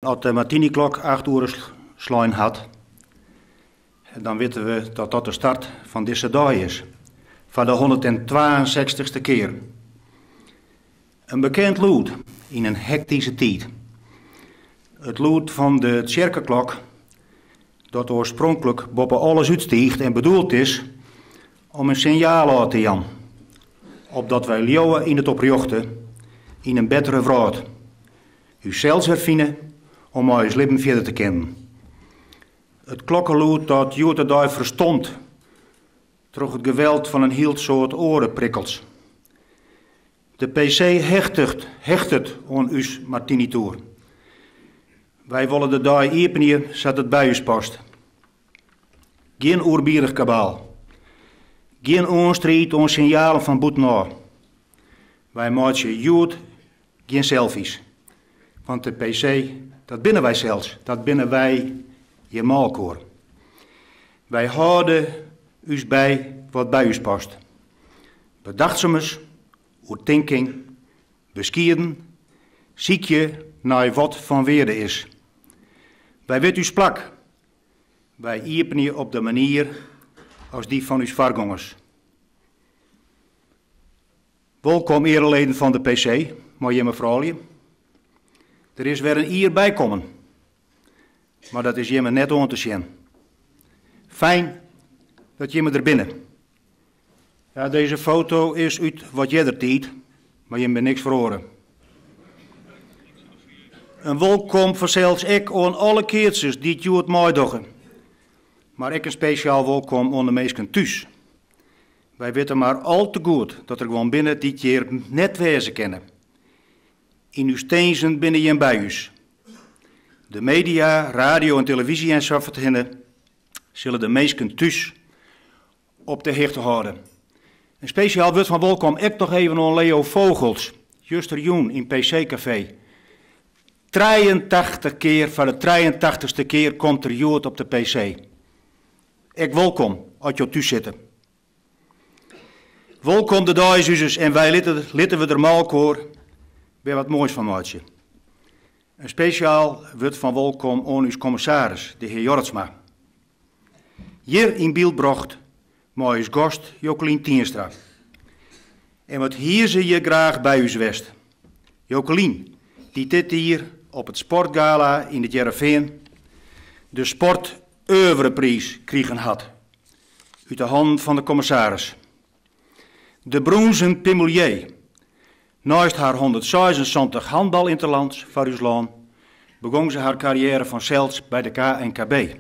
Als de Martini-klok 8 uur slaan had, dan weten we dat dat de start van deze dag is. Van de 162ste keer. Een bekend lied in een hectische tijd. Het lied van de kerkenklok, dat oorspronkelijk boven alles uitstijgt en bedoeld is om een signaal te jan. Opdat wij leeuwen in het oprjochten in een betere vrouw. U zelfs hervinden om ons leven verder te kennen. Het klokkenluid dat Jood de verstond, troch het geweld van een heel soort orenprikkels. De PC hecht het aan us Martini-toer. Wij willen de dag iepen zat het bij us past. Geen oerbierig kabaal. Geen onstrijd on signalen van boetna. Wij maken Jood geen selfies. Want de PC, dat binnen wij zelfs, dat binnen wij je maalkoor. Wij houden us bij wat bij us past. Bedachtzames, oertinking, beskieren, ziekje naar wat van weerde is. Wij weten us plak. Wij iepen je op de manier als die van us vargongers. Welkom ereleden van de PC, maar je mevrouwje. Er is weer een ier bijkomen. Maar dat is je me net on te zien. Fijn dat je me er binnen. Ja, deze foto is uit wat jij er tiet, maar je bent niks verloren. Een welkom vanzelfs ik aan alle keertjes die het Jood mooi doggen. Maar ik een speciaal welkom aan de meesten thuis. Wij weten maar al te goed dat er gewoon binnen dit jaar net wezen kennen. In uw steensen binnen je en bij us. De media, radio en televisie en zo verhinnen zullen de meesten thuis op de hichte houden. Een speciaal woord van welkom ik toch even aan Leo Vogels, juster Joen in PC Café. 83 keer, van de 83ste keer komt er Jood op de PC. Ik welkom, als je thuis zitten. Welkom de Duitsers en wij litten we er maalkoor weer wat moois van maken. Een speciaal woord van welkom aan uw commissaris, de heer Jortsma. Hier in Bielbrocht, mooi gast Jokelien Tienstra. En wat hier zie je graag bij u west. Jokelien, die dit hier op het sportgala in het Jereveen de sport Oeuvreprijs kregen had. Uit de hand van de commissaris. De bronzen Pimelier. Naast haar 176 handbalinterlands voor Rusland begon ze haar carrière van zelfs bij de KNKB.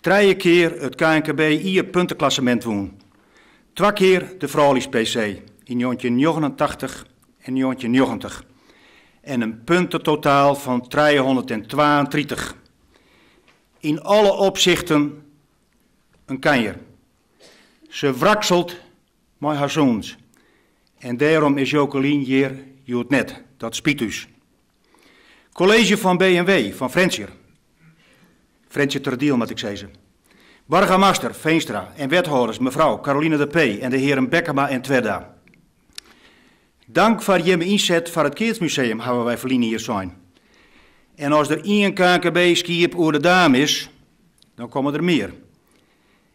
3 keer het KNKB hier puntenklassement won. 2 keer de vrouwelijks PC in 1989 en 1990. En een puntentotaal van 332. In alle opzichten een kanjer. Ze wrakselt met haar zoons. En daarom is Jokelien hier Jood net, dat spiet us. College van BMW, van Frensje Terdiel, moet ik zeggen. Burgemeester Veenstra en wethouders mevrouw Caroline de P. en de heren Bekkema en Twerda. Dank voor je inzet voor het Keertsmuseum hebben wij verliezen hier zijn. En als er één KNKB-skiep over de daam is, dan komen er meer.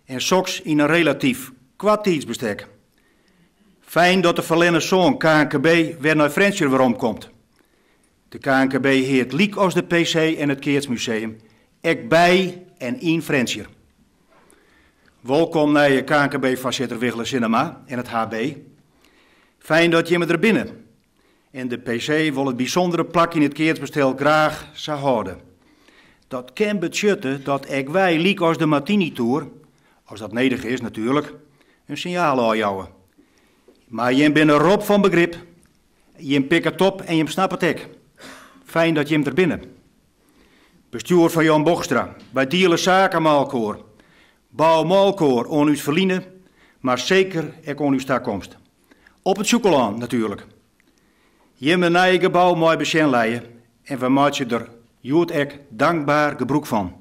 En soks in een relatief kwart tijdsbestek. Fijn dat de verlenen zoon KNKB weer naar Frensje waarom komt. De KNKB heert liek als de PC en het Keertsmuseum. Ik bij en in Frensje. Welkom naar je KNKB-voorzitter Wiggelen Cinema en het HB. Fijn dat je me er binnen. En de PC wil het bijzondere plak in het Keertsbestel graag zou houden. Dat kan betutten dat ik wij liek als de Martini-tour, als dat nedig is natuurlijk, een signaal aanjouwen. Maar je bent een rob van begrip, je pikt het op en je snapt het ook. Fijn dat je hem er binnen. Bestuur van Jan Bogstra, bij Diele Zakenmaalkoor, bouw maalkoor aan uw verliezen, maar zeker ook aan uw stakomst. Op het Zoekelaan natuurlijk. Je een nieuw gebouw mooi beschenleien en we maken er Jood ek dankbaar gebruik van.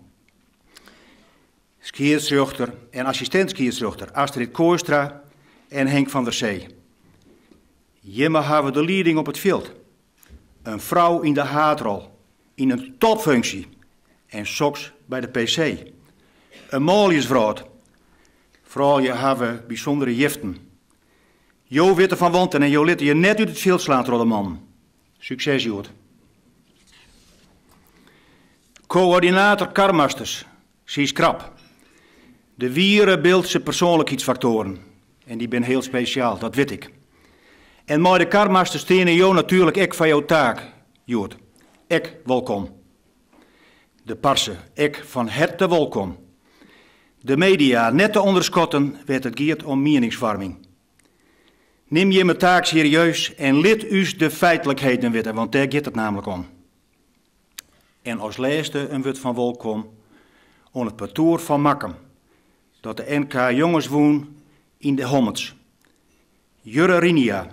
Skiersrechter en assistent-skiersrechter Astrid Kooistra en Henk van der Zee. Jemme hebben de leiding op het veld. Een vrouw in de haatrol. in een topfunctie en soks bij de PC. Een mooie vrouw. Vooral je hebben bijzondere giften. Jo witte van wanten en jo litte je net uit het veld slaan, rode man. Succes, Jood. Coördinator Karmasters, zie krap. De wieren beeldse persoonlijkheidsfactoren. En die ben heel speciaal, dat weet ik. En maar de Karmasters stenen jou natuurlijk ek van jouw taak, Jood. Ek welkom. De parse, ek van harte welkom. De media, net te onderschotten, werd het geert om meningsvorming. Neem je mijn taak serieus en lid us de feitelijkheden weten, want daar gaat het namelijk om. En als laatste een wet van welkom aan het patroor van Makkum, dat de NK jongens woon in de Hommets. Jurre Rinia,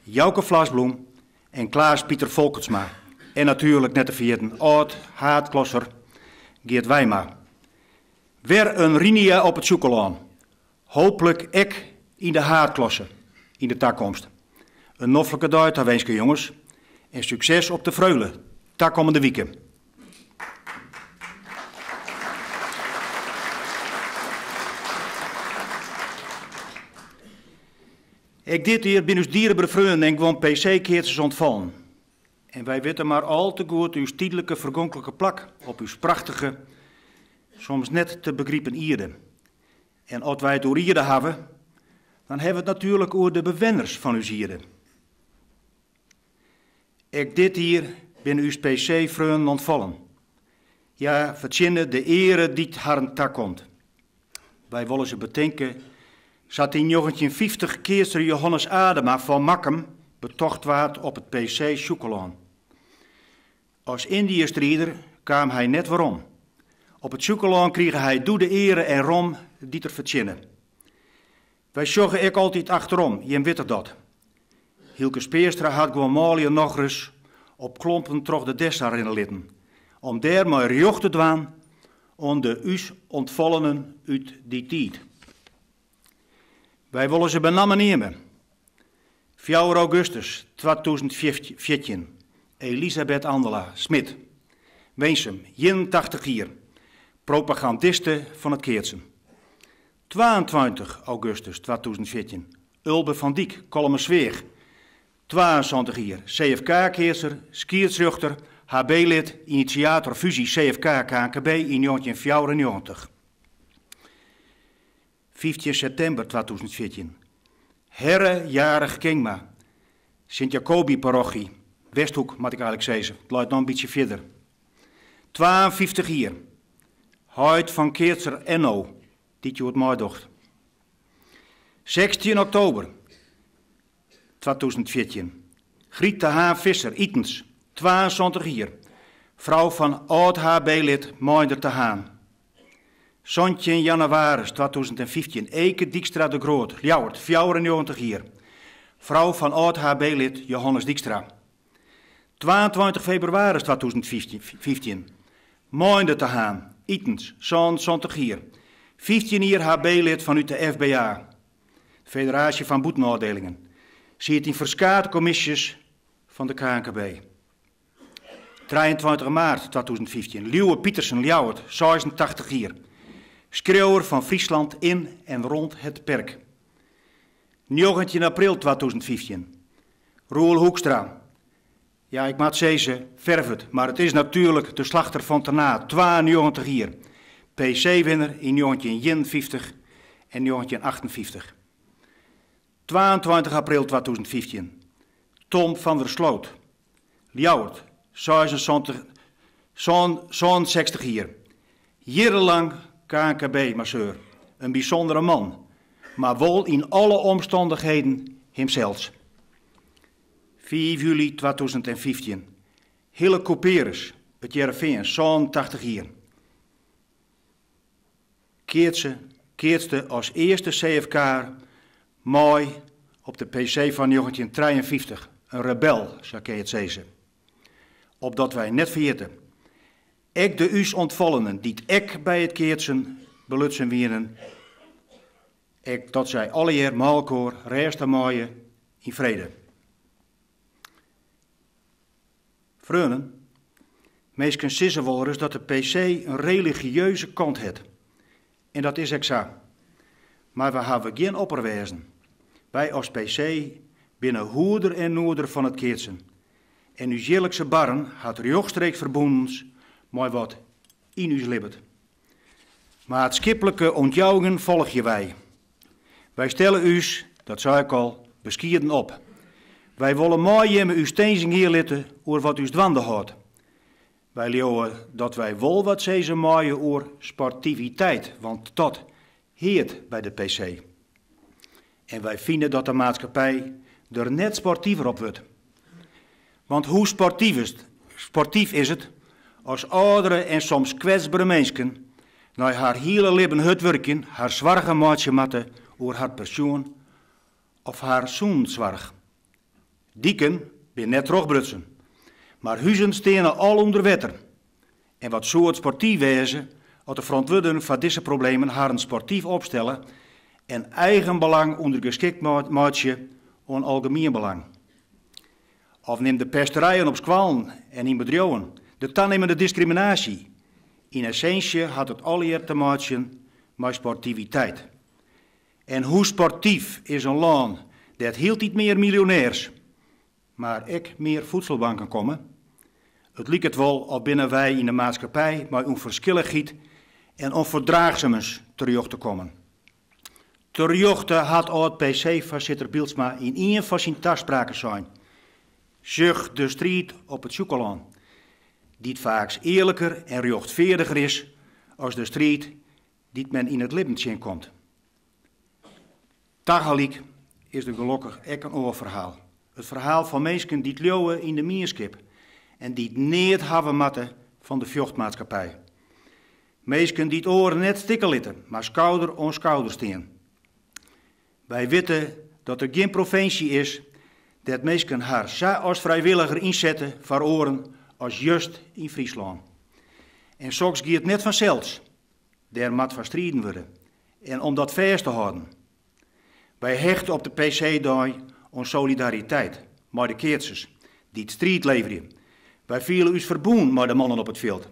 Jouke Vlasbloem en Klaas-Pieter Volkertsma. En natuurlijk net te vergeten, oud haatklosser Geert Wijma. Weer een Rinia op het zoekelaan. Hopelijk ek in de haatklasse in de toekomst. Een noffelijke dag, daar wens ik je jongens. En succes op de Vreulen, komende weken. Ik dit hier binnen dierenbare vrienden en gewoon PC-keertjes ontvallen. En wij weten maar al te goed uw stiedelijke vergonkelijke plak op uw prachtige, soms net te begrijpen Ierden. En als wij het over Ierden hebben, dan hebben we het natuurlijk over de bewenners van uw Ierden. Ik dit hier binnen uw PC-vrienden ontvallen. Ja, verzinnen de ere die het haren tak komt. Wij willen ze bedenken, zat in 1950 keerster Johannes Adema van Makkum betocht waard op het PC Sjoekelaan. Als Indië-strieder kwam hij net waarom. Op het Sjoekelaan kreeg hij doe de ere en rom die te verzinnen. Wij zorgen ik altijd achterom, je weet dat. Hielke Speerstra had gewoon Malië nog eens op klompen troch de Dessar in de litten, om daar maar joch te dwaan om de us ontvallenen uit die tijd. Wij willen ze benamen nemen. 4 augustus 2014, Elisabeth Andela, Smit, Weensum, 81 jaar, propagandiste van het Keertsen. 22 augustus 2014, Ulbe van Diek, Kolmersweeg, 22 jaar, CFK-keerser, skiersruchter, HB-lid, initiator fusie CFK-KNKB in 1994. 15 september 2014. Herrejarig Kingma. Sint-Jacobi-parochie. Westhoek, moet ik eigenlijk zeggen. Het luidt nog een beetje verder. 52 jaar. Huid van Keertser Enno. Dit wordt mooi docht. 16 oktober 2014. Griet de Haan Visser, Itens. 22 jaar. Vrouw van oud-HB-lid Moinder te Haan. Sontje januari 2015, Eke Dijkstra de Groot, Ljouwert, 94 jaar. Vrouw van oud-HB-lid Johannes Dijkstra. 22 februari 2015, Moinde te Haan, Itens, zo'n 20 jaar. 15 jaar HB-lid vanuit de FBA, Federatie van Boetenafdelingen. Zit in verskaat commissies van de KNKB. 23 maart 2015, Liewe Pietersen, Ljouwert, 86 jaar. Schreeuwer van Friesland in en rond het perk. 19 april 2015. Roel Hoekstra. Ja, ik maat zeggen, vervet, maar het is natuurlijk de slachter van Ternaa, 92 jaar. PC-winner in 1951 en 1958. 22 april 2015. Tom van der Sloot. Ljouwert, 60 jaar. Jarenlang KNKB-masseur, een bijzondere man, maar wel in alle omstandigheden hemzelf. 4 juli 2015, Hille Couperus, het Jereveen, zo'n 80 jaar. Keertste als eerste CFK mooi op de PC van 1953, een rebel, zou ik het zeggen. Opdat wij net vergeten. Ik de us ontvallenen, die ik bij het Keertsen belutsen wieren, ik dat zij alle jaar maalkoor resten mooie in vrede. Vreunen, Meestal zeggen wel eens dat de PC een religieuze kant heeft. En dat is exact. Maar we hebben geen opperwezen. Wij als PC binnen hoeder en noeder van het keertsen. En uw eerlijkse barren had rechtstreeks verbonden met wat in uw libbet. Maar het schippelijke ontjouwen volg je wij. Wij stellen u, dat zei ik al, beskieden op. Wij willen mooi met uw steenzing hier litten over wat u dwande houdt. Wij leeuwen dat wij wel wat zezen mooie over sportiviteit, want dat heert bij de PC. En wij vinden dat de maatschappij er net sportiever op wordt. Want hoe sportief is het als oudere en soms kwetsbare mensen naar haar hele leven uitwerken, haar zwarge maatje matten over haar pensioen of haar zoenzwarg. Dieken ben net terugbrutsen, maar huizen stenen al onder wetter. En wat zou het sportief wezen als de verantwoording van deze problemen haar sportief opstellen en eigen belang ondergeschikt maatje aan algemeen belang. Of neem de pesterijen op squalen en in bedrijven, de toenemende discriminatie. In essentie had het alleer te maken met sportiviteit. En hoe sportief is een land dat hield niet meer miljonairs, maar ik meer voedselbanken komen? Het lijkt het wel of binnen wij in de maatschappij maar onverschilligheid en onverdraagzaams terug te komen. Terug had oud PC-voorzitter Bielsma in een van zijn taspraken zijn. Zeg de strijd op het Sjoekeland, die het vaak eerlijker en rechtvaardiger is als de strijd die men in het leven komt. Tegelijk is er gelukkig ook een oorverhaal. Het verhaal van mensen die het leeuwen in de mierskip en die het niet hebben matten van de vjochtmaatschappij. Mensen die het oren net stikken litten, maar schouder aan schouder staan. Wij weten dat er geen provincie is dat mensen haar zo als vrijwilliger inzetten voor oren als juist in Friesland. En soms gaat het net vanzelfs. Daar moet van strijden worden. En om dat vast te houden. Wij hechten op de PC-dag aan solidariteit met de keertsers die het strijd leveren. Wij vielen ons verboen met de mannen op het veld.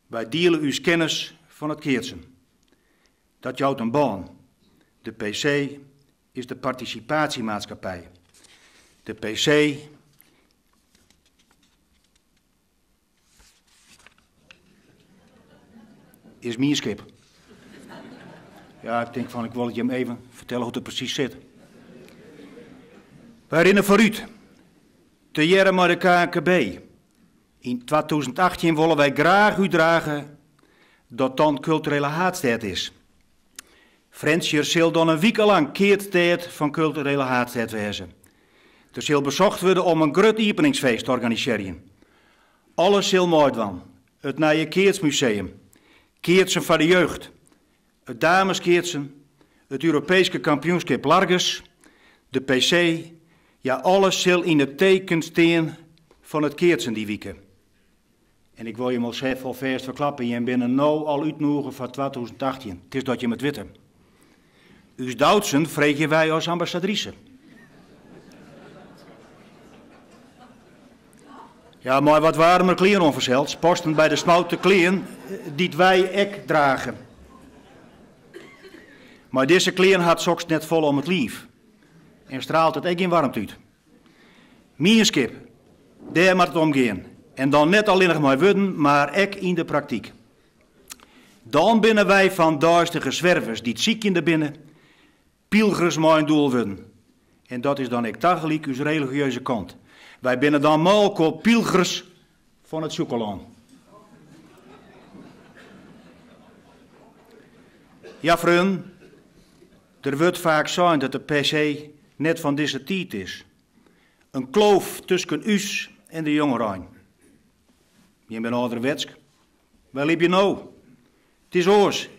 Wij delen uw kennis van het keertsen. Dat jouwt een baan. De PC is de participatiemaatschappij. De PC is mierskip. Ja, ik denk van, ik wil het je hem even vertellen hoe het precies zit. Wij rennen vooruit. Te jaren met de KNKB. In 2018 willen wij graag uitdragen dat dan culturele haatstijd is. Frensjer zal dan een week lang keertijd van culturele haatstijd wezen. Er zal bezocht worden om een groot openingsfeest te organiseren. Alles zal mooi van. Het nieuwe Keertsmuseum, Keertsen van de jeugd, het dameskeertsen, het Europese kampioenschap Larges, de PC, ja alles zal in het teken staan van het Keertsen die weken. En ik wil je maar zelf alvast verklappen, je bent nou al uitnodigen van 2018. Het is dat je met weten. Uw Duitsen vregen wij als ambassadrice. Ja, maar wat warmer kleren onverzeld, posten bij de smoute kleren die wij ek dragen. Maar deze kleren had soks net vol om het lief. En straalt het ek in warmte uit. Mierskip, daar moet het omgaan. En dan net alleen nog maar worden, maar ek in de praktijk. Dan binnen wij van duistere zwervers die het ziek in de binnen, pilgrims mijn doel worden. En dat is dan ik tegelijk uw religieuze kant. Wij binnen dan malko pilgrims van het Sjoekeland. Ja, vriend, er wordt vaak zijn dat de PC net van deze tijd is. Een kloof tussen us en de jongeren. Je bent ouderwets. Waar liep je nou? Het is oors.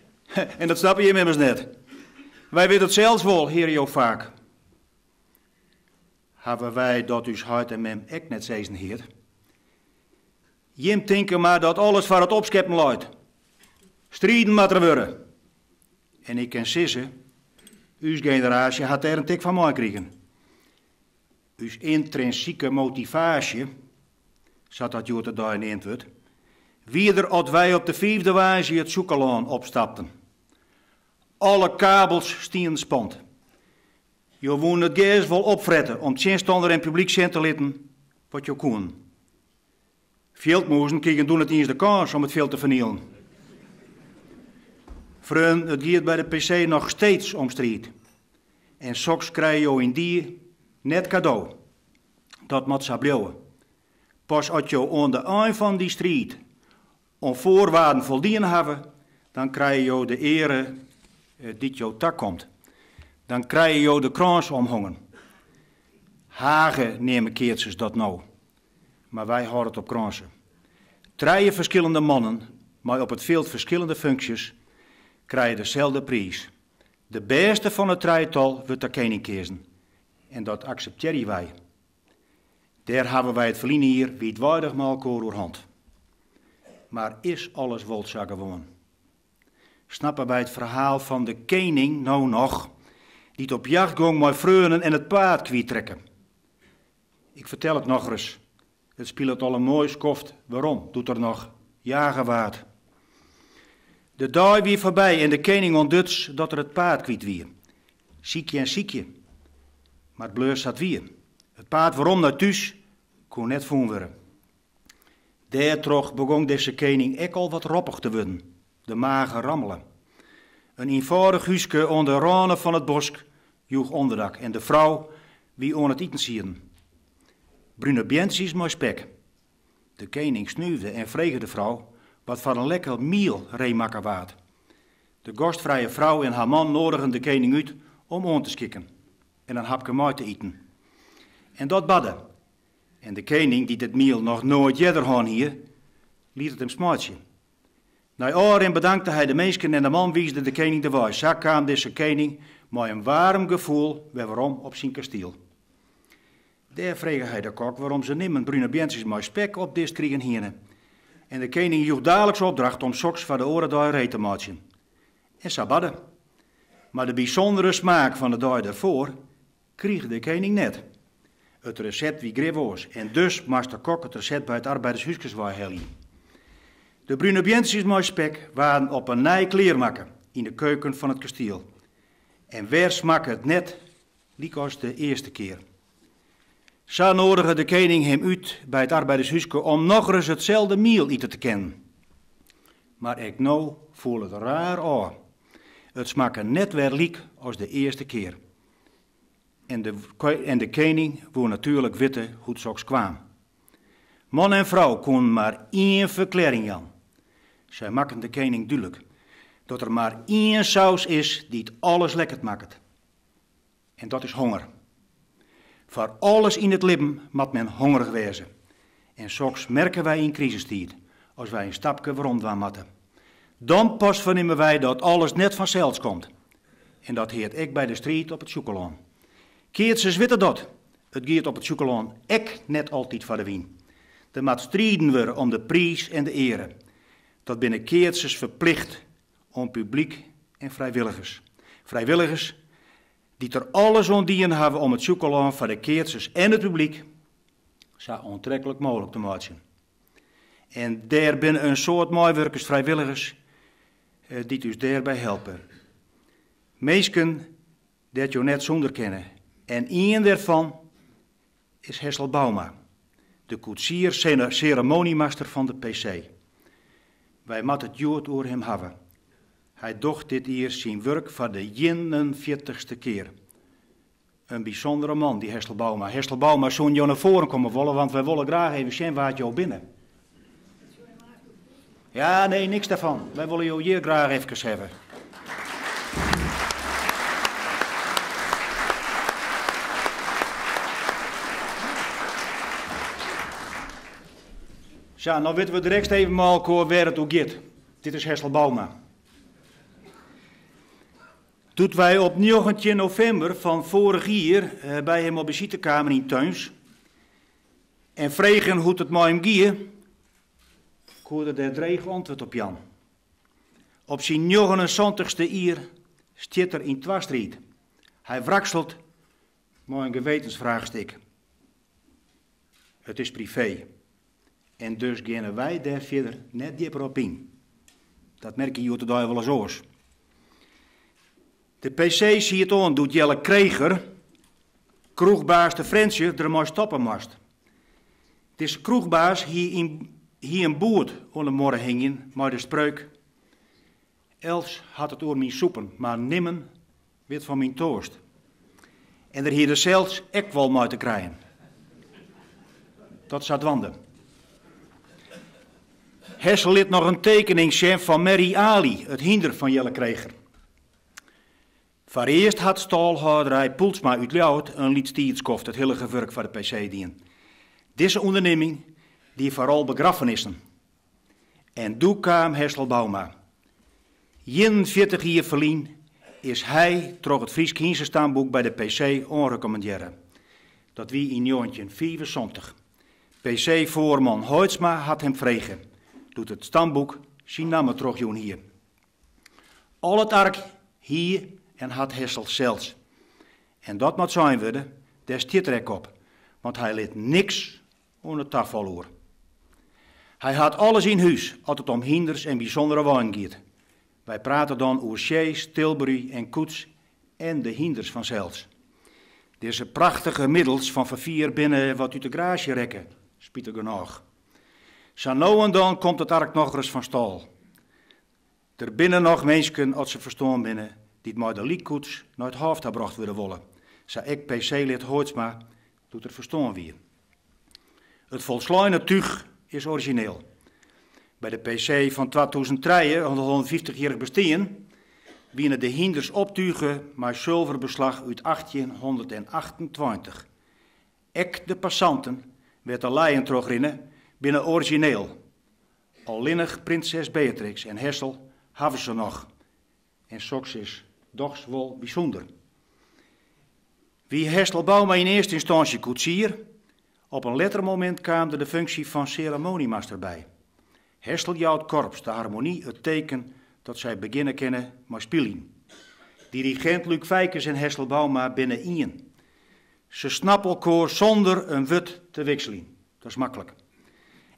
En dat snap je immers net. Wij weten het zelfs wel, heer je ook vaak. Hebben wij dat us hart en mem ek net zezen, heer? Jim denken maar dat alles voor het opscheppen luidt. Strijden moet er worden. En ik ken sissen, uw generatie had er een tik van mij gekregen. Uw intrinsieke motivatie, zat dat jood er daar in wordt, Wieder als wij op de 5e wijze het Zoekelaan opstapten. Alle kabels stien spant. Je woont het gas wel opfretten om 10 stonden en publiek zijn te litten wat je kon. Veldmoezen kregen doen het eens de kans om het veel te vernielen. Vriend, het gaat bij de PC nog steeds om strijd. En soms krijg je in die net cadeau. Dat moet zo blijven. Pas als je aan de eind van die strijd om voorwaarden voldien hebben, dan krijg je de ere die jou tak komt. Dan krijg je de krans omhangen. Hagen nemen keertjes dat nou. Maar wij houden het op kransen. 3 verschillende mannen, maar op het veld verschillende functies, krijgen dezelfde prijs. De beste van het drijtal wordt de koning kiezen. En dat accepteren wij. Daar hebben wij het verliezen hier wijdwaardig malkoor door hand. Maar is alles wel zo gewoon? Snappen wij het verhaal van de koning nou nog, die het op jacht ging met vreunen en het paard kwijttrekken? Ik vertel het nog eens. Het speelt al een mooi skoft. Waarom? Doet er nog jagen waard. De dag weer voorbij en de koning ontduts dat er het paard kwijt weer. Ziekje en ziekje. Maar het bleur zat weer. Het paard waarom naar thuis kon net voen worden. Daartroch begon deze koning ook al wat roppig te worden. De magen rammelen. Een eenvoudig huisje onder de ranen van het bosk joeg onderdak en de vrouw wie aan het eten zieren. Brune bientjes mooi spek. De koning snuifde en vreeg de vrouw wat van een lekker miel reemakken waard. De gastvrije vrouw en haar man nodigen de koning uit om aan te schikken en een hapje mooi te eten. En dat badde. En de koning, die het miel nog nooit eerder had hier, liet het hem smaatje. Na oren bedankte hij de meisken en de man wiesde de koning de wijs. Zo kwam deze koning met een warm gevoel waarom op zijn kasteel. Daar vreeg hij de kok waarom ze nimmer brune bientjes met spek op dit kriegen hier. En de koning joeg dagelijks opdracht om soks van de oren reet te maken. En zo badde. Maar de bijzondere smaak van de dag daarvoor kreeg de koning net. Het recept wie grif was. En dus moest de kok het recept bij het arbeidershuisjes halen. De brune bientjes met spek waren op een nij kleermakken in de keuken van het kasteel. En weer smakte het net, liek als de eerste keer. Zo nodigde de koning hem uit bij het arbeidershuisje om nog eens hetzelfde miel eten te kennen. Maar ik nou voel het raar aan. Het smakte net weer liek als de eerste keer. En de koning wou natuurlijk weten hoe het zoks kwam. Man en vrouw kon maar 1 verklaring jan. Zij maken de koning duidelijk dat er maar 1 saus is die het alles lekker maakt. En dat is honger. Voor alles in het leven moet men hongerig wezen. En soms merken wij in crisistijd, als wij een stapje rond moeten. Dan pas vernemen wij dat alles net vanzelfs komt. En dat heert ik bij de strijd op het Zoekelaan. Keertjes weten dat. Het gaat op het Zoekelaan ek net altijd voor de wien. Er moet strijden worden om de prijs en de ere. Dat binnen keertjes verplicht om publiek en vrijwilligers. Vrijwilligers die er alles aan dienen hebben om het Zoekelaan voor de keertjes en het publiek zo aantrekkelijk mogelijk te maken. En daar binnen een soort mooiwerkers vrijwilligers die dus daarbij helpen. Meesken dat je net zonder kennen. En één daarvan is Hessel Bauma, de koetsier ceremoniemaster van de PC. Wij moeten het jood over hem hebben. Hij docht dit hier zijn werk voor de 41ste keer. Een bijzondere man, die Hessel Bauma. Hessel Bauma zou je naar voren komen willen, want wij willen graag even zien waar je binnen. Ja, nee, niks daarvan. Wij willen jou hier graag even hebben. Zo, nou weten we direct even maar waar het ook gaat. Dit is Hessel Bauma. Toen wij op 19 november van vorig jaar bij hem op de visitekamer in Tuins en vregen hoe het met hem ging, hoorde er dreig antwoord op Jan. Op zijn 79ste jaar stiet er in Twastrijd. Hij wrakselt met een gewetensvraagstuk. Het is privé. En dus gaan wij daar verder net dieper op in. Dat merk je hier te wel eens oors. De PC ziet aan, doet Jelle Kreger, kroegbaas de Frensje, er maar stoppen moest. Het is kroegbaas hier in boert onder morgen hingen, maar de spreuk. Els had het over mijn soepen, maar nimmen weet van mijn toast. En er hier de zelfs ek wel mee te krijgen. Dat zat wanden. Hessel liet nog een tekening zien van Mary Ali, het hinder van Jelle Kreger. Voor eerst had staalhouderij Poelsma uit Ljout een liedstietskoft, het hele gewerk van de PC dien. Deze onderneming die vooral begrafenissen. En toen kwam Hessel Bouma. 41 jaar verlien is hij troch het Fries Kiense stamboek bij de PC onrecommanderen. Dat wie in 1974. PC-voorman Hoitsma had hem vregen. Doet het stamboek zijn namen troch joen hier. Al het ark hier en had Hessel zelfs. En dat moet zijn worden, daar stiet er op. Want hij liet niks onder de tafel hoor. Hij had alles in huis, als het om hinders en bijzondere wijn gaat. Wij praten dan over Sjees, Tilbury en Koets en de hinders vanzelfs. Deze prachtige middels van vervier binnen wat uit de garage rekken, spieter genoeg. Zo nou en dan komt het ark nog eens van stal. Er binnen nog mensen, als ze verstaan binnen, die het met de liekkoets naar het hoofd gebracht willen wollen. Zo ik PC-lid Hoitsma doet er verstaan weer. Het volslijne tuig is origineel. Bij de PC van 2003, 150-jarig bestaan, wienen de hinders optuigen met zilverbeslag uit 1828. Ek de passanten werd de leien terugrinnen binnen origineel. Allinnig prinses Beatrix en Hessel hebben ze nog. En soks is dochs wel bijzonder. Wie Hessel Bouma in eerste instantie koetsier, op een lettermoment kwam er de functie van ceremoniemaster bij. Hessel jouwt korps, de harmonie, het teken dat zij beginnen kennen met spelen. Dirigent Luc Vijkers en Hessel Bouma binnen ien. Ze snappen elkaar zonder een wut te wisselen. Dat is makkelijk.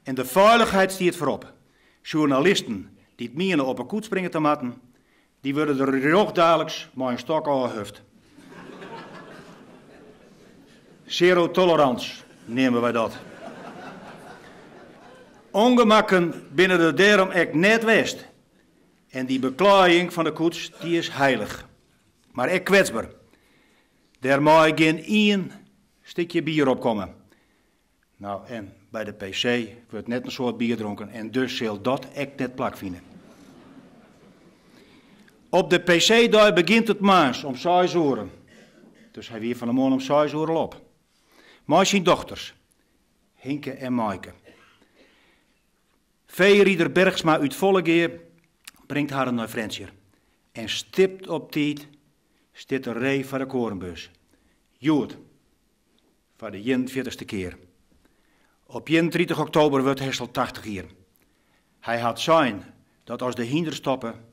En de veiligheid stiert voorop. Journalisten die het mienen op een koets springen te matten, die worden er ook dagelijks met een stok aangehuft. Zero tolerance nemen wij dat. Ongemakken binnen de daarom ek net west. En die beklaaiing van de koets, die is heilig. Maar ek kwetsbaar. Daar mag geen één stukje bier op komen. Nou, en bij de PC wordt net een soort bier dronken. En dus zal dat ek net plak vinden. Op de PC-dag begint het maas om 6 uur. Dus hij weer van de morgen om 6 uur op. Maar zijn dochters, Hinke en Maaike. Veerieder Bergsma uit Vollegeer brengt haar naar Frensje. En stipt op tijd stipt een ree van de korenbus. Jood, voor de 41ste keer. Op 31 oktober wordt Hessel 80 jaar. Hij had zijn dat als de hinders stoppen,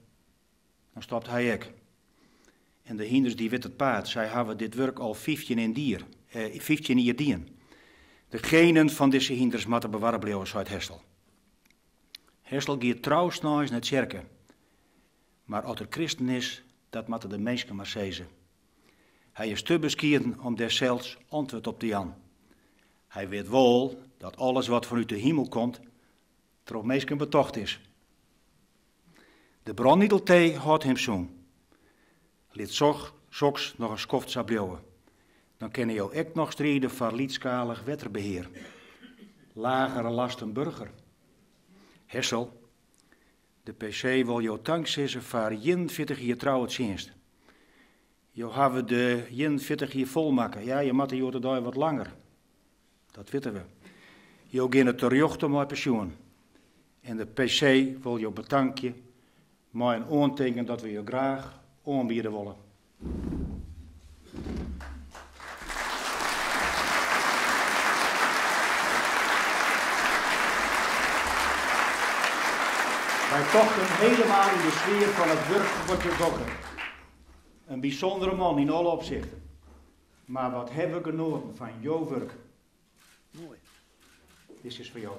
dan stopt hij ook. En de hinders die wit het paard, zij hebben dit werk al 15 jaar dien. De genen van deze hinders moeten bewaard blijven uit Hessel. Hessel gaat trouwens naar het kerken. Maar als er christen is, dat moeten de mensen maar zeggen. Hij is te beskieren om daar zelfs antwoord op te jan. Hij weet wel dat alles wat vanuit de hemel komt, toch mensen betocht is. De brandnietelthee houdt hem zoen. Liet soks nog een skoft sabljouwen. Dan kan je ook nog strijden voor liedskalig wetterbeheer. Lagere lasten burger. Hessel, de PC wil jou dankzeggen voor 41 jaar trouw het dienst. Je hebben de 41 jaar volmaken. Ja, je moet de dag wat langer. Dat weten we. Je gaat het terjochten met pensioen. En de PC wil je bedanken met een oorteken dat we je graag aanbieden willen. Wij tochten helemaal in de sfeer van het werk wat je doggen. Een bijzondere man in alle opzichten. Maar wat hebben we genoten van jouw werk? Mooi. Dit is voor jou.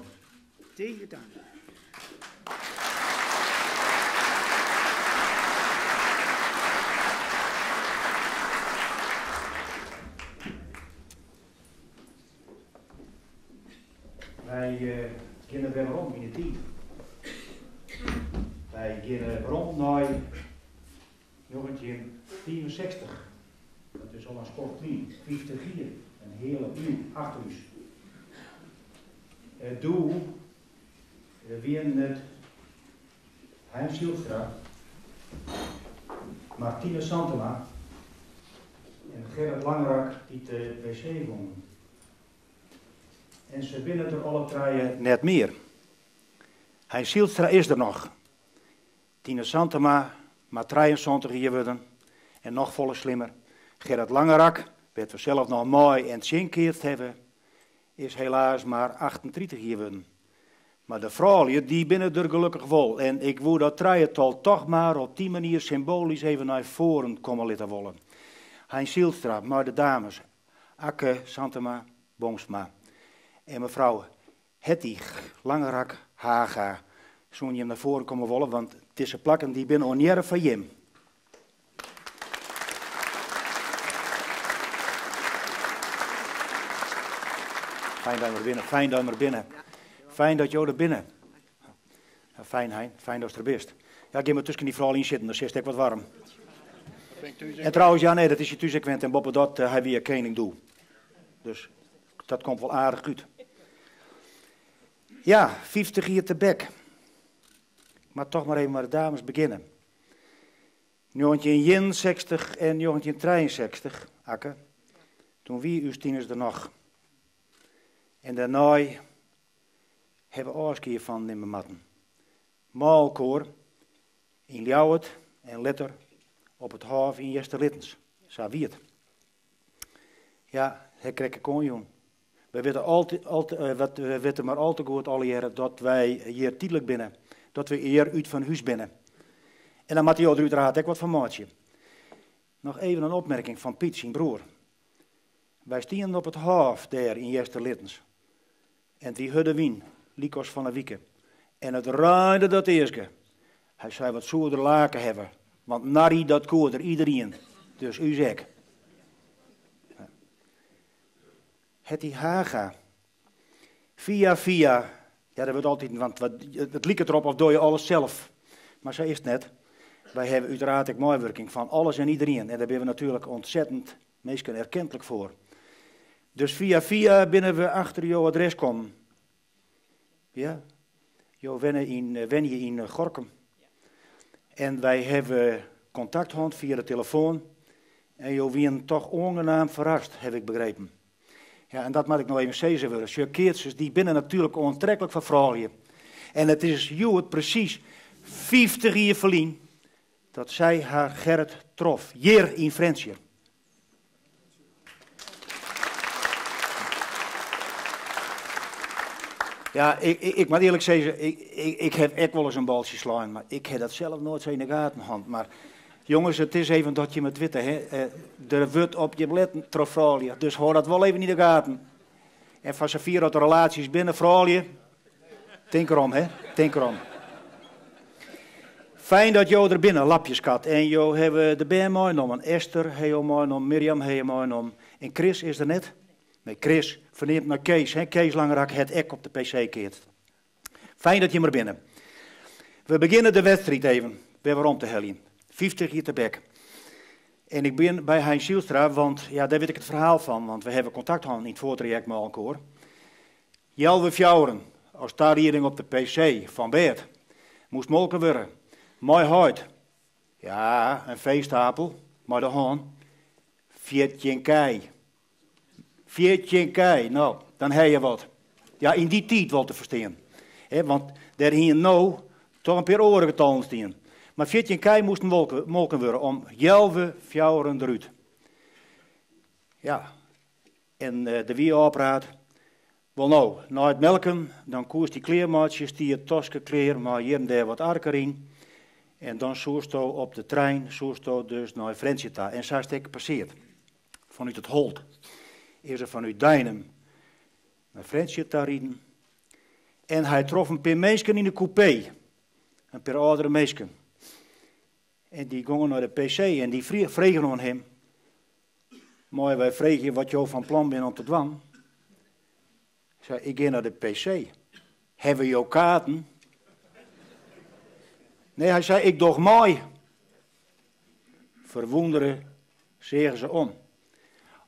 tegen dan. Wij gaan weer rond in de tijd. Wij gaan rond naar 1964. Dat is al een sport 50 jaar. Een hele nieuw achterhuis. Het doel weer het Hein Zielstra, Martine Santema en Gerrit Langrak die de wc wonen. En ze binnen er alle treien net meer. Hein Zielstra is er nog. Tine Santema, maar 73 jaar worden en nog volle slimmer. Gerrit Langerak, wat we zelf nog mooi en tjinkeerd hebben, is helaas maar 38 jaar worden. Maar de vrouwen, die binnen er gelukkig vol. En ik wil dat trijental toch maar op die manier symbolisch even naar voren komen laten wollen. Hein Zielstra, maar de dames, Akke, Santema, Boomsma. En mevrouw Hettig, Langerak, Haga. Zo'n je hem naar voren komen wollen, want het is een plakken die binnen onjaren van Jim. Fijn dat je er binnen, fijn dat je er binnen. Fijn dat je er binnen. Ja, fijn, Hein, fijn dat je er bent. Ja, ik ga maar tussen die vrouwen in zitten, dan is het wat warm. En trouwens, ja, nee, dat is je thuiskwent en Boppe dat hij weer koning doet. Dus dat komt wel aardig uit. Ja, 50 jaar te bek. Maar toch maar even met de dames beginnen. 1961 en 1963, Akke. Toen wie uw tieners er nog. En daarna hebben we afskeer van in mijn matten. Maalkoor in Ljouwert en Letter op het hof in Jesterlittens. Zo wie het. Ja, hij kreeg een konjoen. We weten maar al te goed alle jaren dat wij hier tijdelijk binnen. Dat we hier uit van huis binnen. En dan moet hij uiteraard ook wat van maatje. Nog even een opmerking van Piet, zijn broer. Wij stonden op het hof daar in Jesterlittens. En die hudde wien, Likos van de Wieken. En het ruimde dat eerste. Hij zei wat zouden er laken hebben. Want Narrie dat koort er iedereen. Dus u zegt. Het die Haga. Via. Ja, dat wordt altijd, want het liep erop of doe je alles zelf. Maar zo is het net. Wij hebben uiteraard ook meewerking van alles en iedereen. En daar zijn we natuurlijk ontzettend, meestal erkentelijk voor. Dus via binnen we achter jouw adres komen. Ja, jouw wen je in Gorkum. En wij hebben contact gehad via de telefoon. En jouw wien toch ongenaam verrast, heb ik begrepen. Ja, en dat moet ik nog even zeggen worden. Sjokeertjes, die binnen natuurlijk onttrekkelijk van vrouwen. En het is jou precies 50 jaar verlien dat zij haar Gerrit trof. Hier in Fransje. Ja, ik moet eerlijk zeggen, ik heb echt wel eens een baltje slaan, maar ik heb dat zelf nooit zo in de gaten gehad. Maar jongens, het is even dat je met witte, hè. Er wordt op je letten trof, dus hoor dat wel even in de gaten. En van z'n vier dat de relaties binnen, vrouwje, denk erom, hè, denk erom. Fijn dat jou er binnen, lapjeskat, en jou hebben de band meegenomen. Esther, heb je meegenomen, Mirjam, heb je meegenomen. En Chris is er net. Nee, Chris verneemt naar Kees. Hè? Kees Langerak het ek op de pc keert. Fijn dat je maar binnen. We beginnen de wedstrijd even. Weer rond te hellen. 50 jaar te bek. En ik ben bij Hein Zielstra, want ja, daar weet ik het verhaal van. Want we hebben contact gehad in het voortraject met elkaar. Jelwe Fjouwen, als starering op de pc van Beert. Moest molken worden. Mooi huid. Ja, een feestapel. Maar de haan. 14 kei. 14 kei, nou, dan heb je wat. Ja, in die tijd wel te verstaan. Want daar hier nou toch een paar oren getallen staan. Maar 14 kei moesten molken worden om jelve fjouwen eruit. Ja, en de wie opraad. Wel nou, na het melken, dan koers die kleermaatjes die het toske kleer, maar hier en daar wat arker in. En dan zoest op de trein, zoest dus naar Frensjeta. En zo is het gepasseerd. Vanuit het Holt is er vanuit Deinem naar Frensjeta rijden. En hij trof een paar mensen in de coupé. Een paar oudere mensen. En die gingen naar de pc en die vregen aan hem. Maar wij vregen je wat je van plan bent om te doen. Zei, ik ga naar de pc. Hebben we jouw kaarten? Nee, hij zei, ik doch mooi. Verwonderen, zeggen ze om.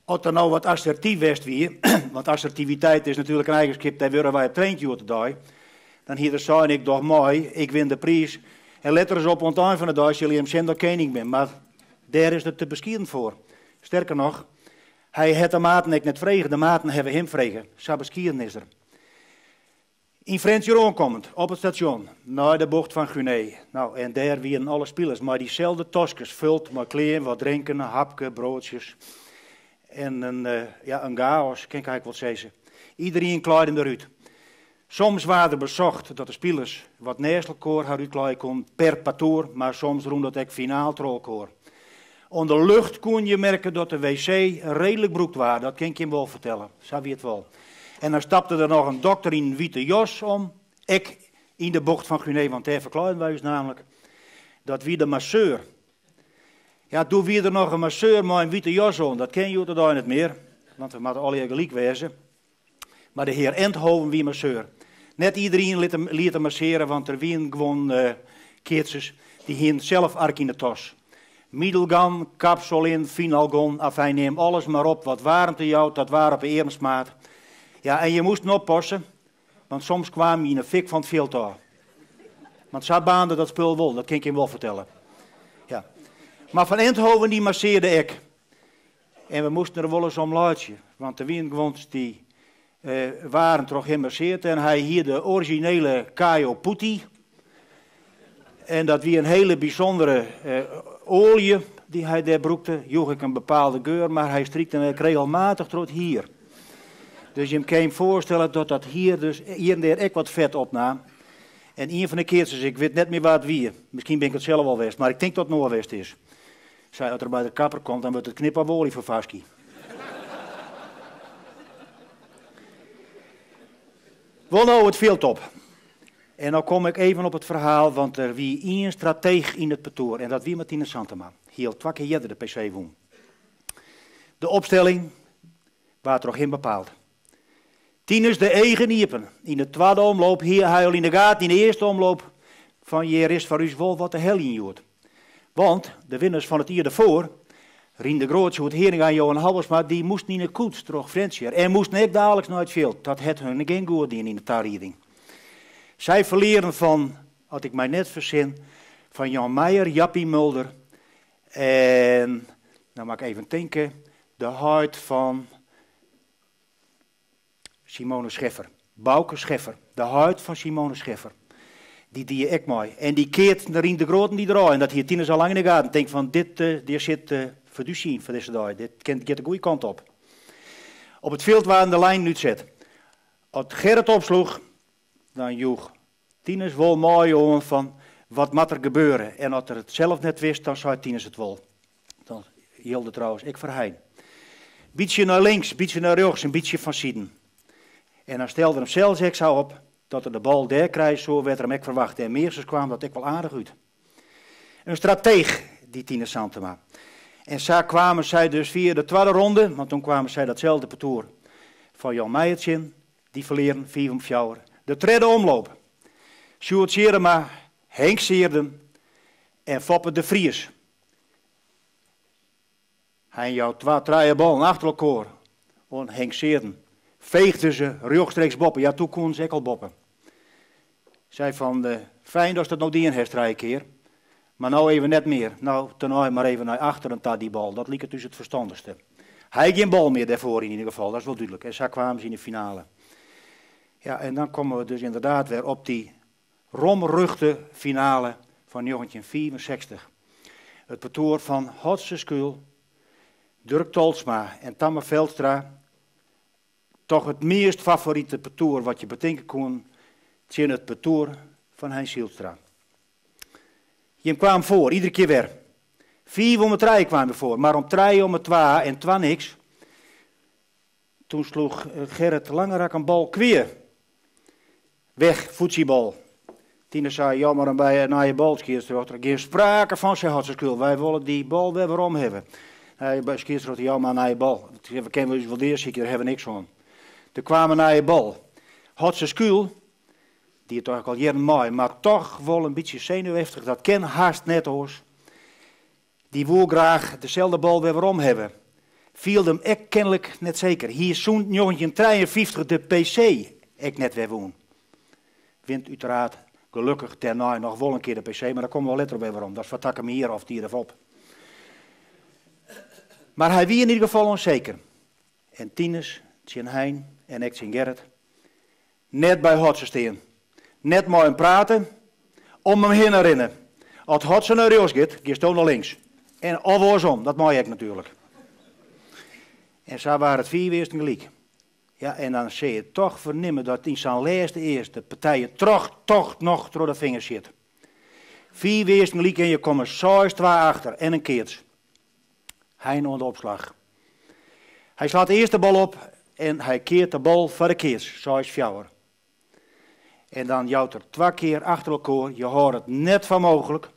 Als er nou wat assertief was weer, want assertiviteit is natuurlijk een eigenschap, daar willen wij op traintje op de dag. Dan hier zei ik doch mooi, ik win de prijs. En let er eens op, aan het eind van de dag jullie hem zender koning ben. Maar daar is het te beskieren voor. Sterker nog, hij had de maten ik net vregen, de maten hebben hem vregen. Zo beskieren is er. In Frentje aankomend, op het station, naar de bocht van Guinee. Nou, en daar wieren alle spelers, maar diezelfde toskes, vult maar kleren, wat drinken, een hapje, broodjes. En een chaos, kan ik eigenlijk wat zeggen. Iedereen klaar in de ruit. Soms waren er bezocht dat de spelers wat naast elkaar uitklaaien kon per patoer, maar soms rond dat ik finaal trolkoor. Onder lucht kon je merken dat de wc redelijk broekt waren, dat kan ik je wel vertellen, zo wie het wel. En dan stapte er nog een dokter in een witte jas om, ik in de bocht van Guinee, want daar verklaren wij ons namelijk, dat wie de masseur. Ja, toen wie er nog een masseur met een witte jas om, dat ken je daar niet meer, want we moeten alle gelijk wezen. Maar de heer Endhoven wie masseur. Net iedereen liet hem masseren, want er waren gewoon keertjes die hien zelf ark in de tos. Middelgan, kapsolin, finalgon, afijn neem alles maar op wat waren te jou, dat waren op de eermsmaat. Ja, en je moest oppassen, want soms kwam je in een fik van het filter. Want zo baande dat spul wel, dat kan ik je wel vertellen. Ja. Maar van Endhoven die masseerde ik. En we moesten er wel eens om luidje, want de windgewons die waren toch gemasseerd en hij hier de originele Caio Putti. En dat wie een hele bijzondere olie die hij daar broekte, joeg ik een bepaalde geur, maar hij striekte hem regelmatig tot hier. Dus je kan je voorstellen dat dat hier dus hier en daar echt wat vet opnam. En een van de keertjes, ik weet net meer waar het wie, misschien ben ik het zelf al west, maar ik denk dat het Noordwest is. Zei, als er bij de kapper komt, dan wordt het knipper olie voor Vaski. Wel nou, het viel op. En dan kom ik even op het verhaal, want er wie één strateeg in het patoor, en dat wie Martine Santema. Heel 2 keer eerder de PC woon. De opstelling waar toch in bepaald. Tieners de eigen niepen. In de tweede omloop, hier hij al in de gaten, in de eerste omloop van je is voor u wel wat de hel in joert. Want de winnaars van het jaar ervoor, Rien de Groot, het Hering aan Johan Halbersma, die moest niet in de koets, terug Frentje. En moest net dadelijk naar het veld. Dat het hun geen goed in de taarrieding. Zij verleren van, als ik mij net verzin, van Jan Meijer, Jappie Mulder. En, nou mag ik even denken, de huid van Simone Scheffer. Bouke Scheffer, de huid van Simone Scheffer. Die je echt mooi. En die keert naar Rien de Groot die eruit. En dat hier Tines al lang in de gaten. Denk van, dit zit verduzie voor deze dag. Dit gaat de goede kant op. Op het veld waren de lijn nu zet. Als Gerrit opsloeg, dan joeg Tines wel mooi om van wat moet er gebeuren. En als er het zelf net wist, dan zei Tines het wel. Dan hielde trouwens ik voor hij. Beetje naar links, beetje naar rechts, een beetje van Sieden. En dan stelde hem zelfs ik zo op dat er de bal daar krijgt, zo werd er hem ook verwacht. En meesters kwam dat ik wel aardig uit. Een strateeg, die Tine Santema. En zo kwamen zij dus via de tweede ronde, want toen kwamen zij datzelfde patoer van Jan Meijertje, die verleren 4-4. De derde omloop. Sjoerd Sjerema, Henk Seerden en Foppe de Vries. Hij jouw 2 ballen achter elkaar. En Henk Seerden veegde ze rechtstreeks boppen. Ja, toen kon ze ook al boppen. Zei van, fijn dat het nog die een herstrijden keer. Maar nou even net meer. Nou, ten maar even naar achteren tot die bal. Dat liep het dus het verstandigste. Hij geen bal meer daarvoor in ieder geval, dat is wel duidelijk. En zo kwamen ze in de finale. Ja, en dan komen we dus inderdaad weer op die romruchte finale van 1964. Het patoer van Hotse Skuul, Dirk Tolsma en Tamme Veldstra. Toch het meest favoriete patoer wat je bedenken kon, tjen het patoer van Hein Zielstra. Je kwam voor, iedere keer weer. 4 om het 3 kwamen voor, maar om 3 om het 2 en 2 niks. Toen sloeg Gerrit Langerak een bal kweer. Weg, voetziebal. Tine zei, ja, maar bij naar je bal schiet er geen sprake van, zei Hotse wij willen die bal weer waarom hebben. Hij bij schiet ja, maar naar je bal. We kennen dus wel deerziekje, daar hebben we niks van. Toen kwamen naar je bal. Hotse die het toch al jaren mooi, maar toch wel een beetje zenuwachtig, dat ken haast net hoors. Die wil graag dezelfde bal weer waarom hebben. Viel hem echt kennelijk net zeker. Hier zo'n 1953 de PC ik net weer woon. Wint uiteraard gelukkig daarna nog wel een keer de PC, maar daar komen we wel letter bij waarom. Dat vertakken me hier of die erop. Maar hij wie in ieder geval onzeker. En Tinus, Tjen Hein en ik Tjen Gerrit. Net bij Hotse steen. Net mooi hem praten. Om hem heen herinneren. Als Hotse naar rechts gaat, ga je naar links. En andersom, dat mag ik natuurlijk. En zo waren het 4 weersten gelijk. Ja, en dan zie je toch vernemen dat in zijn laatste eerste partijen toch nog door de vingers zit. 4 weersten gelijk en je komt 6-2 achter en een keertje. Hij onder de opslag. Hij slaat de eerste bal op en hij keert de bal voor de keertje, 6-4. En dan jouwt er 2 keer achter elkaar, je hoort het net van mogelijk.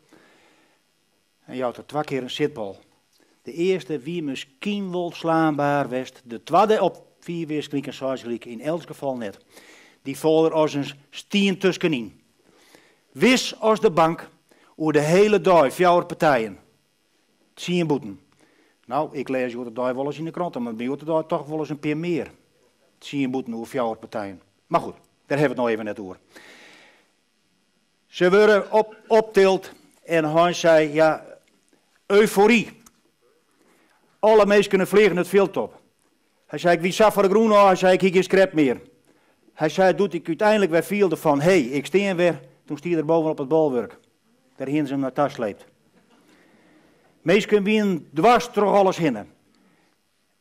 En jouwt er 2 keer een zitbal. De eerste wie misschien wel slaanbaar was, de tweede op 4 weerskliek en 6 gelijk, in elk geval net. Die vol er als een stien tussenin. Wis als de bank, hoe de hele dag, 4 partijen. Zie je boeten. Nou, ik lees je de dag wel eens in de kranten, maar bij de dag toch wel eens een keer meer. Zie je boeten hoe 4 partijen. Maar goed, daar hebben we het nog even net over. Ze worden optild en Hans zei, ja, euforie. Alle mensen kunnen vliegen het veld op. Hij zei, wie zag voor de groene, hij zei, ik heb geen scrap meer. Hij zei, doet ik uiteindelijk weer viel van, hé, ik steen weer, toen stier er bovenop het balwerk. Daar heen ze hem naar thuis sleept. Mensen kunnen bien dwars door alles heen.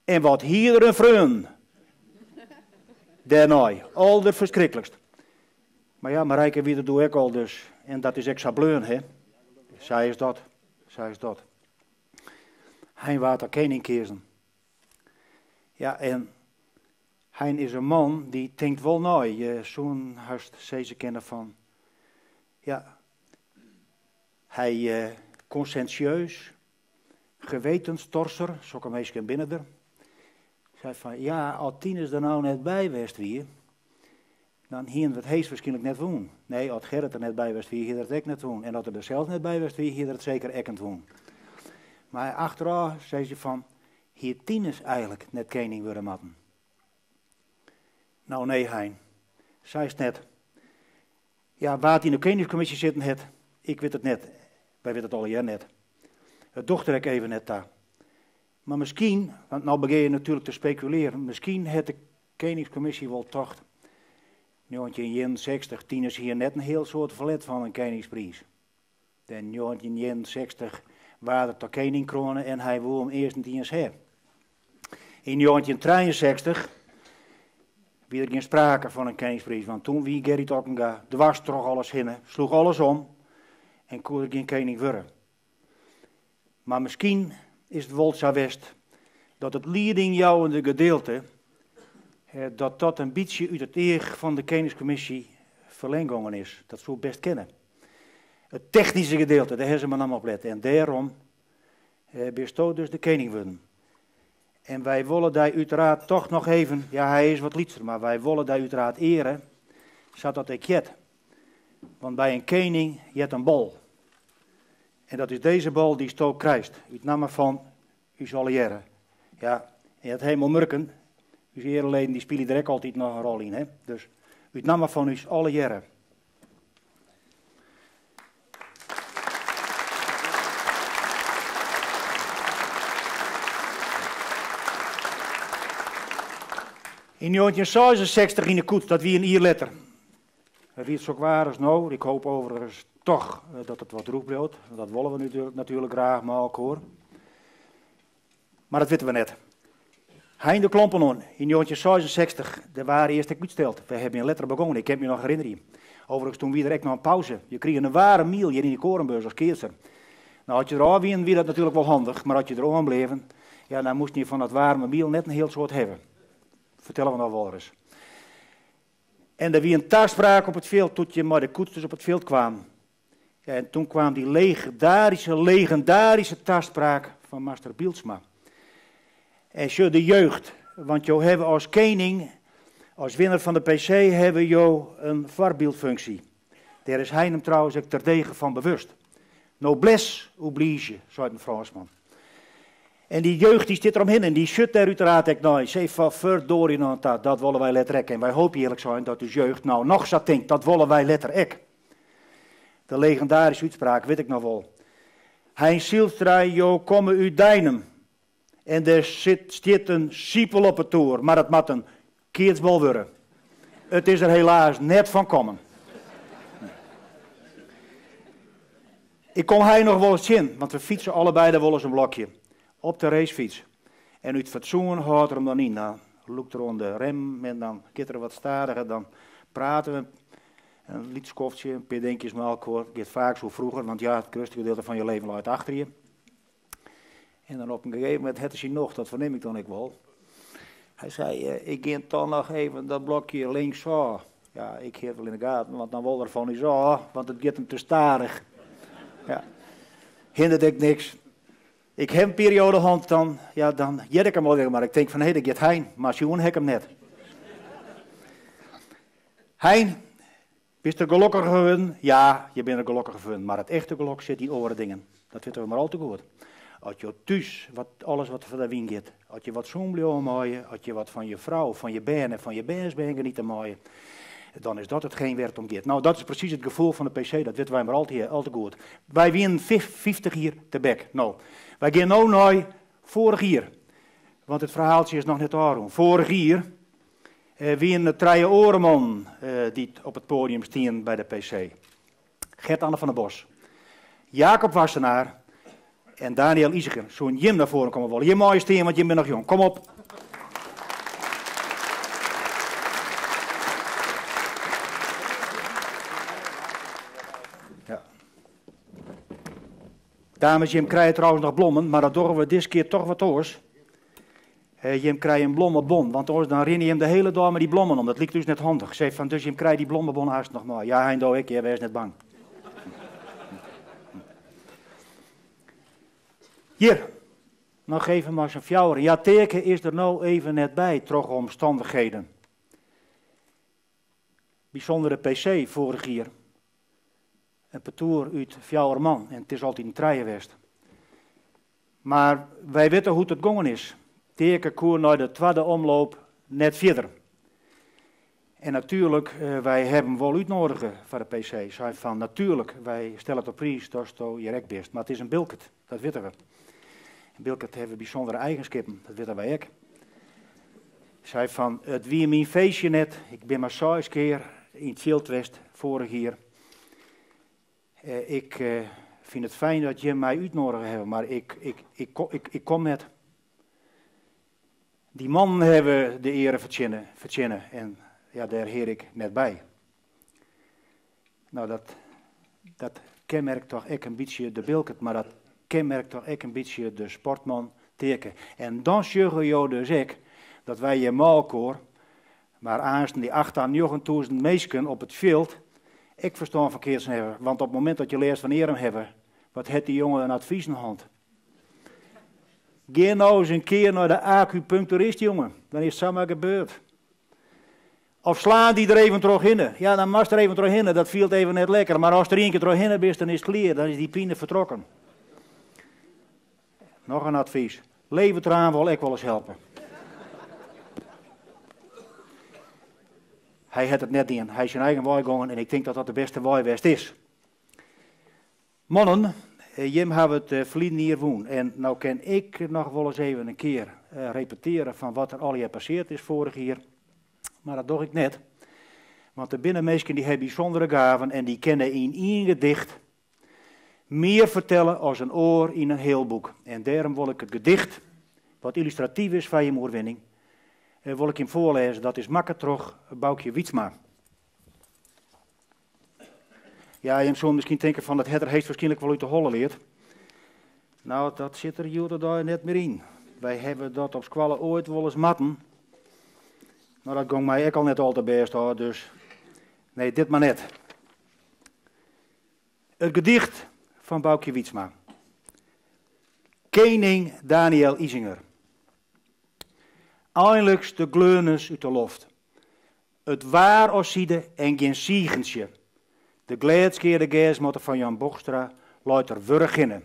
En wat hier er een vreun. Daarna, al het verschrikkelijkst. Maar ja, Marijke wie dat doe ik al dus. En dat is extra bleun, hè. Zij is dat. Hij waart er geen kiezen. Ja, en hij is een man die denkt wel nou, zo'n huis ze kennen van. Ja, hij conscientieus, gewetenstorser, zulke mensen binnen er. Zei van, ja, als Tinus er nou net bij was wie, dan hier het heest waarschijnlijk net woon. Nee, als Gerrit er net bij was wie, hier het ik net woon. En als er zelf net bij was wie, hier het zeker ik het woon. Maar achteraf zei ze van, hier Tinus eigenlijk net koning worden matten. Nou nee, Hein. Zij is net. Ja, waar het in de koningscommissie zitten het, ik weet het net. Wij weten het al jaar net. Het dochter ik even net daar. Maar misschien, want nou begin je natuurlijk te speculeren, misschien heeft de koningscommissie wel toch, 1961, Tinus hier net een heel soort verlet van een koningsprijs. In 1961 waren het de koningkronen en hij wil hem eerst niet eens her. In 1963 wie er geen sprake van een koningsprijs, want toen wie Gerrit Okkenga dwars trok alles heen, sloeg alles om en kon er geen koning worden. Maar misschien is het wel zo west dat het leidingjouwende gedeelte, dat een beetje uit het eer van de koningscommissie verlengongen is. Dat zou best kennen. Het technische gedeelte, daar hebben ze maar allemaal op letten. En daarom bestaat dus de koning worden. En wij willen daar uiteraard toch nog even, ja hij is wat liefster, maar wij willen daar uiteraard eren, zodat ik jet. Want bij een koning jet een bal. En dat is deze bal die stook krijgt. Uit naam van u zal jaren. Ja, en het helemaal murken. Uw ereleden die spelen direct altijd nog een rol in. Hè? Dus uit naam van u alle jaren. In 1966 in de koets, dat wie een ierletter. Wie het zo waar is nou, ik hoop overigens toch dat het wat roept. Dat willen we natuurlijk graag, maar ook hoor. Maar dat weten we net. Hein de Klompenon, in 1966, daar waren eerst ik uitsteld. We hebben een letter begonnen, ik heb me nog herinnerd. Overigens toen we direct nog een pauze. Je kreeg een ware miel hier in de korenbeurs als keerser. Nou had je er al wie dat natuurlijk wel handig, maar had je er aan bleven, ja dan moest je van dat warme miel net een heel soort hebben. Vertellen we nog wel eens. En er wie een taarspraak op het veld, toen je maar de koets dus op het veld kwam. Ja, en toen kwam die legendarische taarspraak van Master Bielsma. En zo de jeugd, want jou hebben als koning, als winnaar van de PC, hebben jou een voorbeeldfunctie. Daar is hij hem trouwens ook terdege van bewust. Noblesse oblige, zei een Fransman. En die jeugd die zit eromheen en die zit daar uiteraard ook nooit. Ze van verdorie nou dat willen wij letterlijk. En wij hopen eerlijk zijn dat de jeugd nou nog zo denkt, dat willen wij letterlijk. De legendarische uitspraak, weet ik nog wel. Hij zielstra jo komme uit Dijnem. En er zit een siepel op het toer, maar het moet een keertsbal worden. Het is er helaas net van komen. Ik kom hij nog wel eens in, want we fietsen allebei daar wel eens een blokje. Op de racefiets. En uit fatsoen houdt er hem dan in. Dan loopt er onder de rem en dan gaat er wat stadiger. Dan praten we een liedskoftje, een paar denkjes met alcohol. Het gaat vaak zo vroeger, want ja, het grootste gedeelte van je leven laat achter je. En dan op een gegeven moment, het is hij nog, dat verneem ik dan ook wel. Hij zei, ik ga dan nog even dat blokje links zo. Ja, ik geef wel in de gaten, want dan wil er van niet zo, want het gaat hem te stadig. Ja, hindert ik niks. Ik heb een periode hand, dan jet ik hem al weer, maar ik denk van, hé, dat gaat Hein, maar Sjoen heb ik hem net. Hein, ben je gelukkig geworden? Ja, je bent er gelukkig geworden, maar het echte geluk zit in andere dingen. Dat weten we maar al te goed. Als je thuis, alles wat van de wien gaat, als je wat zo'n maaien, als je wat van je vrouw, van je benen, van je benen niet te maaien, dan is dat het geen werd om gaat. Nou, dat is precies het gevoel van de PC, dat weten wij maar al te goed. Wij winnen 50 hier te bek. Nou, wij gaan nu naar vorig jaar, want het verhaaltje is nog net aan. Vorig jaar winnen de Treije Oreman die op het podium staan bij de PC. Gert-Anne van der Bos, Jacob Wassenaar en Daniel Iziger. Zo'n Jim naar voren komen wel. Je mooie steen, want Jim bent nog jong. Kom op. Ja. Dames, Jim krijgt trouwens nog blommen, maar dat doen we dit keer toch wat oors. Jim krijgt een blommenbon, want dan ren je hem de hele dag met die blommen om. Dat lijkt dus net handig. Zeg van, dus Jim krijgt die blommenbon haast nog maar. Ja, hij doe ik, jij wees net bang. Hier, nog even maar zo'n fjouwer. Ja, teken is er nou even net bij, toch omstandigheden. Bijzondere PC vorig jaar. Een petoer uit Fjouwerman en het is altijd een Treijenwest. Maar wij weten hoe het gongen is. Teken koer naar de tweede omloop net verder. En natuurlijk, wij hebben wel uitnodigen voor de PC. Zij van, natuurlijk, wij stellen het op prijs, dat is toch je rek best. Maar het is een bilket, dat weten we. En bilket hebben bijzondere eigenschappen, dat weten wij ook. Zij van, het wie mijn feestje net, ik ben maar 6 keer in het Veldwest, vorig jaar. Ik vind het fijn dat je mij uitnodigen hebt, maar ik kom net. Die mannen hebben de ere verzinnen en ja, daar heer ik net bij. Nou, dat kenmerkt toch ook een beetje de bilket, maar dat kenmerkt toch ook een beetje de sportman teken. En dan zeggen jou dus ik dat wij je maalkoor, maar aanstaan die 8.000 à 9.000 mensen op het veld, ik verstaan verkeerd hebben. Want op het moment dat je leert van Erem hebben, wat heeft die jongen een advies in de hand? Ga nou eens een keer naar de acupuncturist, jongen. Dan is het zomaar gebeurd. Of slaan die er even terug in. Ja, dan mag er even terug in. Dat viel even net lekker. Maar als er één keer terug in is, dan is het klaar. Dan is die pine vertrokken. Nog een advies. Leventraan wil ik wel eens helpen. Hij had het net in. Hij is zijn eigen waai gegaan en ik denk dat dat de beste waaiwest is. Mannen, Jim hebben het verleden hier woon. En nou kan ik nog wel eens even een keer repeteren van wat er al hier passeerd is vorig jaar. Maar dat doe ik net. Want de binnenmensen die hebben bijzondere gaven en die kennen in één gedicht meer vertellen als een oor in een heel boek. En daarom wil ik het gedicht, wat illustratief is van je oorwinning, wil ik hem voorlezen. Dat is Makketrog, Boukje Wietsma. Ja, je zou misschien denken van dat het heeft waarschijnlijk wel uit de holle leert. Nou, dat zit er hier daar net meer in. Wij hebben dat op squallen ooit wel eens matten. Nou, dat ging mij ook al net al te best hoor, dus Nee, dit maar net. Het gedicht van Boukje Wietsma. Koning Daniel Isinger. Eindelijks de gleunes uit de loft. Het waar osside en geen siegensje. De gleidskeerde geesmotten van Jan Bochstra luidt er wurg innen.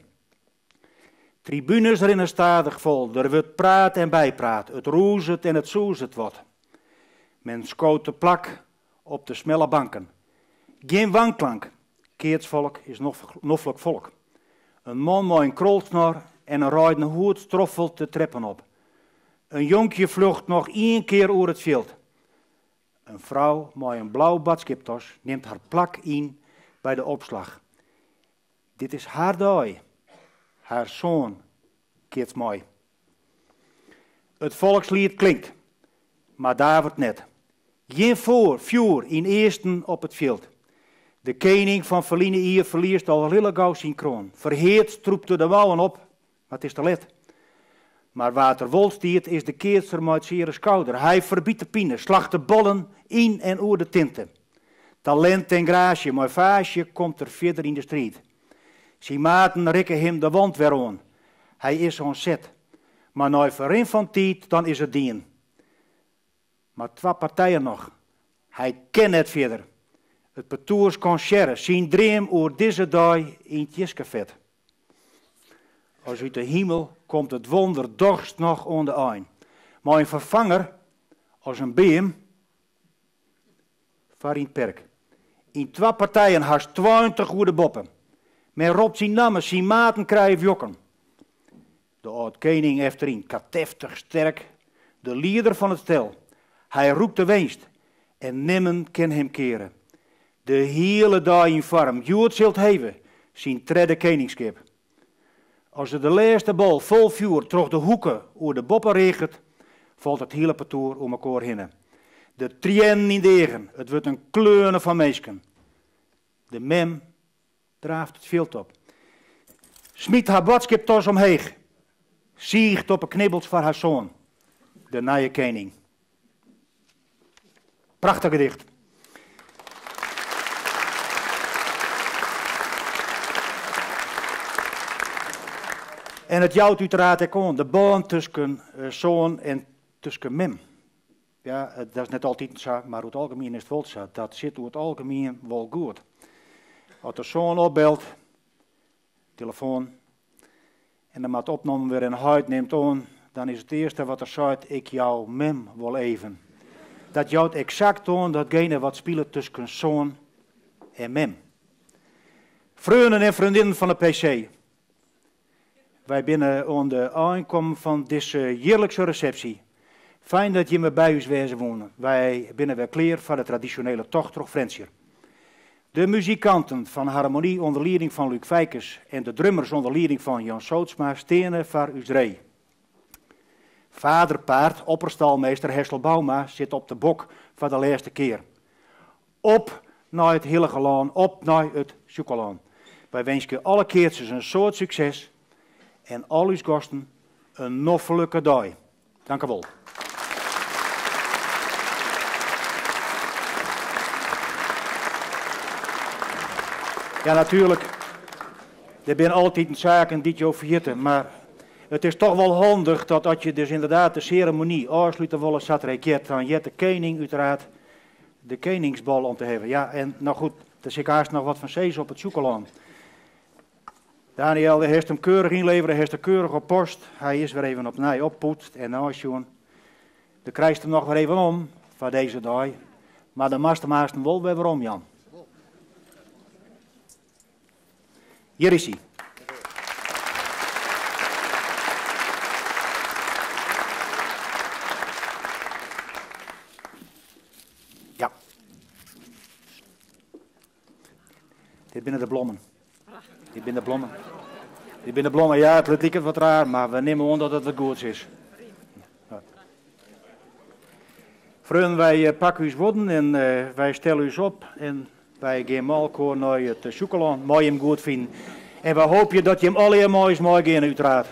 Tribunes erin stadig vol, er wordt praat en bijpraat, het roezet en het zoezet wordt. Men scoot de plak op de smelle banken. Geen wanklank, keertsvolk is noffelijk volk. Een man met een krolsnor en een rijdende hoed stroffelt de treppen op. Een jonkje vlucht nog 1 keer over het veld. Een vrouw met een blauw badskiptos neemt haar plak in bij de opslag. Dit is haar dooi. Haar zoon keert mooi. Het volkslied klinkt, maar daar wordt net. Geen vuur in eersten op het veld. De koning van Verline hier verliest al heel gauw zijn kroon. Verheerd stroepte de mouwen op, maar het is te let. Maar waar wol stiert is de keerster met zijn schouder. Hij verbiedt de pine, slacht de bollen in en oer de tinten. Talent en graasje, maar vaasje komt er verder in de strijd. Zijn maten rikken hem de wand weer aan. Hij is ontzet. Maar nou voorin van tijd, dan is het dien. Maar 2 partijen nog. Hij kent het verder. Het betoers concert, zijn dream oer deze dag in het Jiskafet. Als uit de hemel komt het wonder dorst nog aan de ein. Maar een vervanger, als een beam, voor in het perk. In 2 partijen haast 20 goede boppen. Men roept zijn namen, zijn maten krijgen jokken. De oud-koning heeft erin, kateftig sterk, de leider van het stel. Hij roept de winst en nimmen kan hem keren. De hele dag in farm, Jood zult hebben, zijn tredde koningskip. Als er de laatste bal vol vuur terug de hoeken oer de boppen regent, valt het hele patoer om elkaar heen. De trien in de egen, het wordt een kleurne van meesken. De mem draaft het veld op. Smiet haar badskiptos omheeg. Ziegt op een knibbels voor haar zoon, de nieuwe koning. Prachtig gedicht. En het jouwt uiteraard ook aan, de band tussen zoon en tussen mem. Ja, dat is net altijd zo, maar over het algemeen is het wel zo. Dat zit over het algemeen wel goed. Als de zoon opbelt, telefoon, en dan moet opnemen weer een huid neemt aan, dan is het eerste wat er zegt, ik jou mem wel even. Dat jouwt exact aan datgene wat speelt tussen zoon en mem. Vrienden en vriendinnen van de PC. Wij binnen aan de aankomst van deze heerlijkse receptie. Fijn dat je me bij ons wezen wonen. Wij binnen weer klaar voor de traditionele tocht door Frensje. De muzikanten van Harmonie onder leiding van Luc Vijkers en de drummers onder leiding van Jan Sootsma stenen voor uw rij. Vaderpaard, opperstalmeester Hessel Bauma, zit op de bok voor de laatste keer. Op naar het Heilige Laan, op naar het Sjoekelaan. Wij wensen alle keertjes een soort succes en al uw gasten een noffelijke dag. Dank u wel. Ja, natuurlijk, er zijn altijd zaken die je vergeten, maar het is toch wel handig dat als je dus inderdaad de ceremonie afsluit willen zat, dan je de koning uiteraard de koningsbal om te hebben. Ja, en nou goed, er zit haast nog wat van zees op het Sjoekelaan. Daniel heeft hem keurig inleveren, hij heeft er keurig op post. Hij is weer even opnieuw oppoetst en nou jongen, de krijgt hem nog weer even om voor deze dag. Maar de maast hem wel weer om, Jan. Hier is hij. Ja. Dit binnen de blommen. Dit binnen de blommen. Dit binnen de blommen, ja, het lijkt wat raar, maar we nemen aan dat het wat goed is. Ja. Vrienden, wij pakken uw woorden en wij stellen u op en wij gaan malkoor naar het Sjoekelaan, mooi hem goed vinden. En we hopen dat je hem alle moois mooi gaan uiteraard.